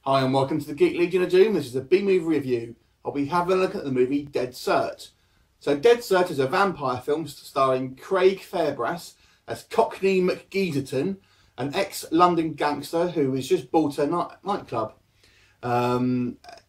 Hi and welcome to the Geek Legion of Doom. This is a B-movie review. I'll be having a look at the movie Dead CERT. So Dead CERT is a vampire film starring Craig Fairbrass as Cockney McGeezerton, an ex-London gangster who has just bought a nightclub.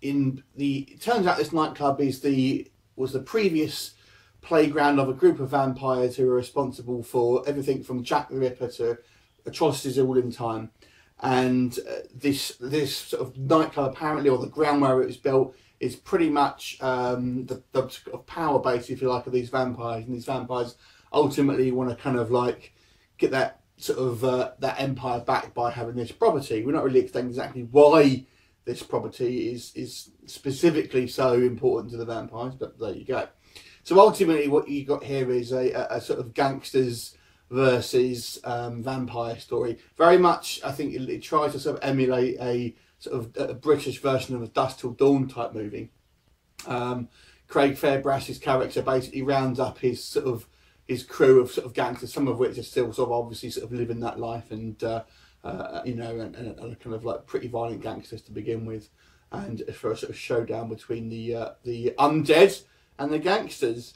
It turns out this nightclub was the previous playground of a group of vampires who were responsible for everything from Jack the Ripper to atrocities all in time. And this sort of nightclub, apparently, or the ground where it was built, is pretty much the sort of power base, if you like, of these vampires. And these vampires ultimately want to kind of like get that sort of that empire back by having this property. We're not really explaining exactly why this property is specifically so important to the vampires, but there you go. So ultimately, what you got here is a sort of gangsters versus vampire story. Very much, I think it tries to sort of emulate a sort of a British version of a Dusk Till Dawn type movie. Craig Fairbrass's character basically rounds up his crew of sort of gangsters, some of which are still sort of obviously sort of living that life, and you know, and kind of like pretty violent gangsters to begin with, and for a sort of showdown between the undead and the gangsters.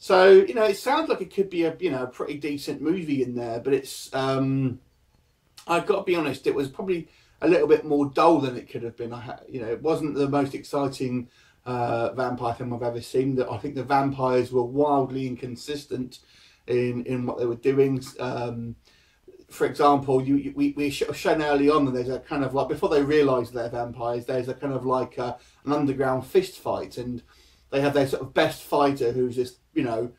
So, you know, it sounds like it could be a, you know, a pretty decent movie in there, but it's, I've got to be honest, it was probably a little bit more dull than it could have been. You know, it wasn't the most exciting vampire film I've ever seen. I think the vampires were wildly inconsistent in what they were doing. For example, we shown early on that there's a kind of like, before they realise they're vampires, there's a kind of like an underground fist fight, and they have their sort of best fighter who's this, you know,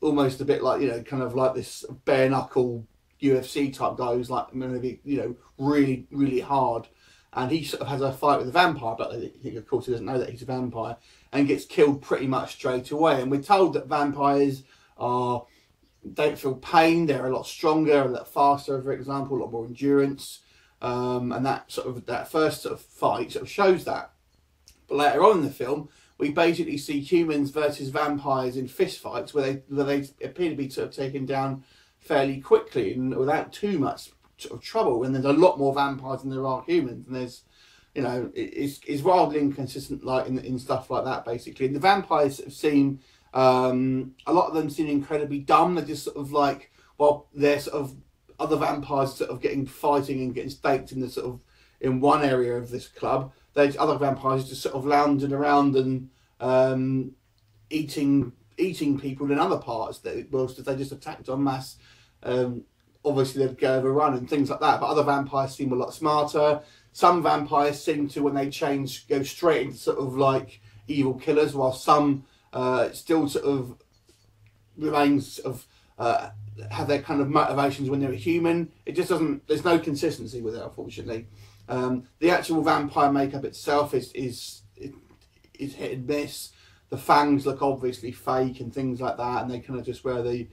almost a bit like, you know, kind of like this bare knuckle UFC type guy who's like going to be, you know, really, really hard. And he sort of has a fight with a vampire, but I think, of course, he doesn't know that he's a vampire, and gets killed pretty much straight away. And we're told that vampires don't feel pain, they're a lot stronger, a lot faster, for example, a lot more endurance. And that first sort of fight sort of shows that. But later on in the film, we basically see humans versus vampires in fist fights where they appear to be sort of taken down fairly quickly and without too much sort of trouble. And there's a lot more vampires than there are humans, and there's, you know, it's wildly inconsistent, like in stuff like that, basically. And the vampires seem a lot of them seem incredibly dumb. They're just sort of like, well, they're sort of other vampires sort of fighting and getting staked in the sort of in one area of this club. There's other vampires just sort of lounging around and eating people in other parts. Whilst if they just attacked en masse, obviously they'd go overrun and things like that. But other vampires seem a lot smarter. Some vampires seem to, when they change, go straight into sort of like evil killers, while some still sort of remain sort of have their kind of motivations when they're a human. It just doesn't. There's no consistency with it, unfortunately. The actual vampire makeup itself is hit and miss. The fangs look obviously fake and things like that, and they kind of just wear the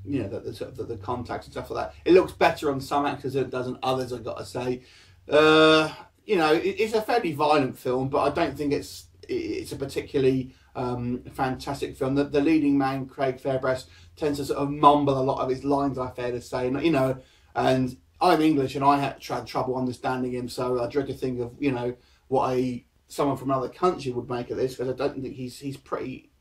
you know, the contacts and stuff like that. It looks better on some actors than it does on others, I've got to say. You know, it's a fairly violent film, but I don't think it's a particularly fantastic film. The leading man, Craig Fairbrass, tends to sort of mumble a lot of his lines, I fair to say, and, you know, and I'm English and I had trouble understanding him, so I dread to think of, you know, what someone from another country would make of this, because I don't think he's pretty,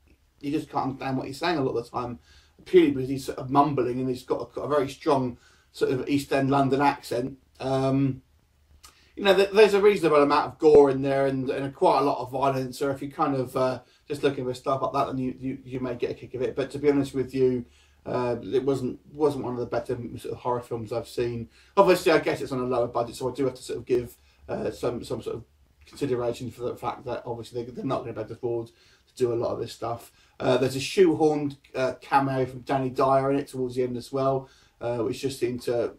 you just can't understand what he's saying a lot of the time, purely because he's sort of mumbling and he's got a very strong sort of East End London accent. You know, there's a reasonable amount of gore in there and quite a lot of violence, or if you kind of just looking for stuff like that, then you may get a kick of it. But to be honest with you, it wasn't one of the better sort of horror films I've seen. Obviously, I guess it's on a lower budget, so I do have to sort of give some sort of consideration for the fact that obviously they're not going to be able to afford to do a lot of this stuff. There's a shoehorned cameo from Dyer in it towards the end as well, which just seemed to,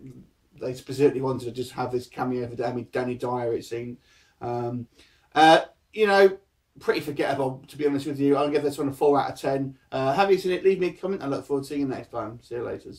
they specifically wanted to just have this cameo for Danny Dyer, it seemed. You know, pretty forgettable, to be honest with you. I'll give this one a 4 out of 10. Have you seen it? Leave me a comment. I look forward to seeing you next time. See you later.